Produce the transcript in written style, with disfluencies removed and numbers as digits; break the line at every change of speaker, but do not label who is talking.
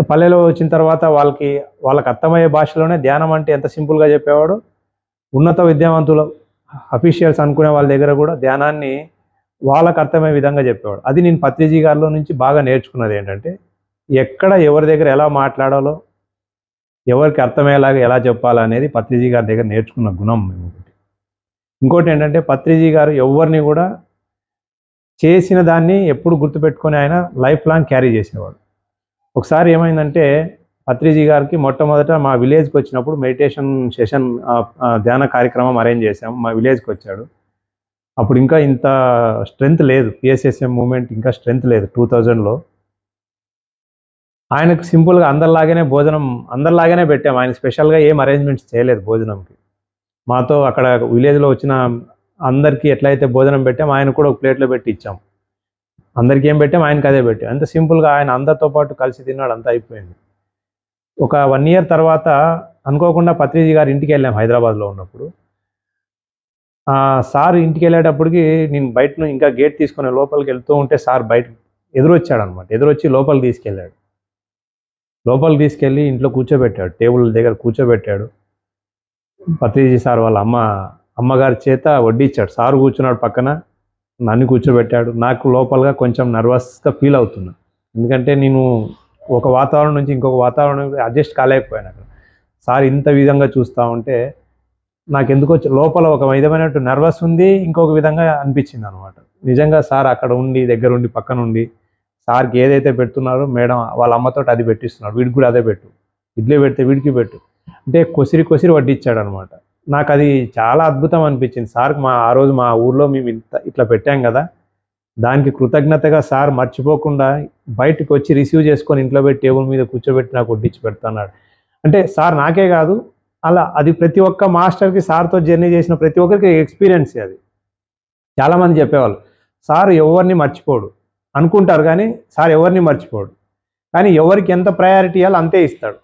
పల్లెలో వచ్చిన తర్వాత వాళ్ళకి అర్థమయ్యే భాషలోనే ధ్యానం అంటే ఎంత సింపుల్గా చెప్పేవాడు. ఉన్నత విద్యావంతులు అఫీషియల్స్ అనుకునే వాళ్ళ దగ్గర కూడా ధ్యానాన్ని వాళ్ళకు అర్థమయ్యే విధంగా చెప్పేవాడు. అది నేను పత్రిజీ గారిలో నుంచి బాగా నేర్చుకున్నది ఏంటంటే, ఎక్కడ ఎవరి దగ్గర ఎలా మాట్లాడాలో, ఎవరికి అర్థమయ్యేలాగా ఎలా చెప్పాలనేది పత్రిజీ గారి దగ్గర నేర్చుకున్న గుణం మేము ఒకటి. ఇంకోటి ఏంటంటే, పత్రిజీ గారు ఎవరిని కూడా చేసిన దాన్ని ఎప్పుడు గుర్తుపెట్టుకొని ఆయన లైఫ్ లాంగ్ క్యారీ చేసేవాడు. ఒకసారి ఏమైందంటే, పత్రిజీ గారికి మొట్టమొదట మా విలేజ్కి వచ్చినప్పుడు మెడిటేషన్ సెషన్ ధ్యాన కార్యక్రమం అరేంజ్ చేశాము. మా విలేజ్కి వచ్చాడు. అప్పుడు ఇంకా ఇంత స్ట్రెంత్ లేదు, పిఎస్ఎస్ఎం మూమెంట్ ఇంకా స్ట్రెంత్ లేదు 2000లో. ఆయనకు సింపుల్గా అందరిలాగానే పెట్టాము. ఆయన స్పెషల్గా ఏం అరేంజ్మెంట్స్ చేయలేదు భోజనంకి. మాతో అక్కడ విలేజ్లో వచ్చిన అందరికీ ఎట్లయితే భోజనం పెట్టాము, ఆయన కూడా ఒక ప్లేట్లో పెట్టి ఇచ్చాం. అందరికీ ఏం పెట్టాం, ఆయనకి అదే పెట్టాం. అంత సింపుల్గా ఆయన అందరితో పాటు కలిసి తిన్నాడు, అంతా అయిపోయింది. ఒక 1 year తర్వాత అనుకోకుండా పత్రిజీ గారి ఇంటికి వెళ్ళాం హైదరాబాద్లో ఉన్నప్పుడు. సార్ ఇంటికి వెళ్ళేటప్పటికి నేను బయట ఇంకా గేట్ తీసుకుని లోపలికి వెళ్తూ ఉంటే సార్ బయట ఎదురొచ్చాడనమాట. ఎదురొచ్చి లోపలికి తీసుకెళ్ళాడు. లోపలికి తీసుకెళ్ళి ఇంట్లో కూర్చోబెట్టాడు, టేబుల్ దగ్గర కూర్చోబెట్టాడు. పత్రిజీ సార్ వాళ్ళ అమ్మగారి చేత వడ్డించాడు. సారు కూర్చున్నాడు పక్కన, నన్ను కూర్చోబెట్టాడు. నాకు లోపలగా కొంచెం నర్వస్గా ఫీల్ అవుతున్నా, ఎందుకంటే నేను ఒక వాతావరణం నుంచి ఇంకొక వాతావరణం అడ్జస్ట్ కాలేకపోయాను అక్కడ. సార్ ఇంత విధంగా చూస్తూ ఉంటే నాకెందుకో లోపల ఒక విధమైనట్టు నర్వస్ ఉంది, ఇంకొక విధంగా అనిపించింది అనమాట. నిజంగా సార్ అక్కడ ఉండి దగ్గరుండి పక్కన ఉండి సార్కి ఏదైతే పెడుతున్నారో మేడం వాళ్ళ అమ్మతో అది పెట్టిస్తున్నాడు, వీడికి కూడా అదే పెట్టు, ఇడ్లీ పెడితే వీడికి పెట్టు అంటే కొసిరి వడ్డిచ్చాడు అనమాట. నాకు అది చాలా అద్భుతం అనిపించింది. సార్కి ఆ రోజు మా ఊర్లో మేము ఇట్లా పెట్టాం కదా, దానికి కృతజ్ఞతగా సార్ మర్చిపోకుండా బయటకు వచ్చి రిసీవ్ చేసుకొని ఇంట్లో పెట్టి టేబుల్ మీద కూర్చోబెట్టి నాకు వడ్డించి పెడుతున్నాడు. అంటే సార్ నాకే కాదు, అలా అది ప్రతి ఒక్క మాస్టర్కి, సార్తో జర్నీ చేసిన ప్రతి ఒక్కరికి ఎక్స్పీరియన్స్ అది. చాలామంది చెప్పేవాళ్ళు సార్ ఎవరిని మర్చిపోడు అనుకుంటారు, కానీ సార్ ఎవరిని మర్చిపోడు, కానీ ఎవరికి ఎంత ప్రయారిటీ ఇవ్వాలో అంతే ఇస్తాడు.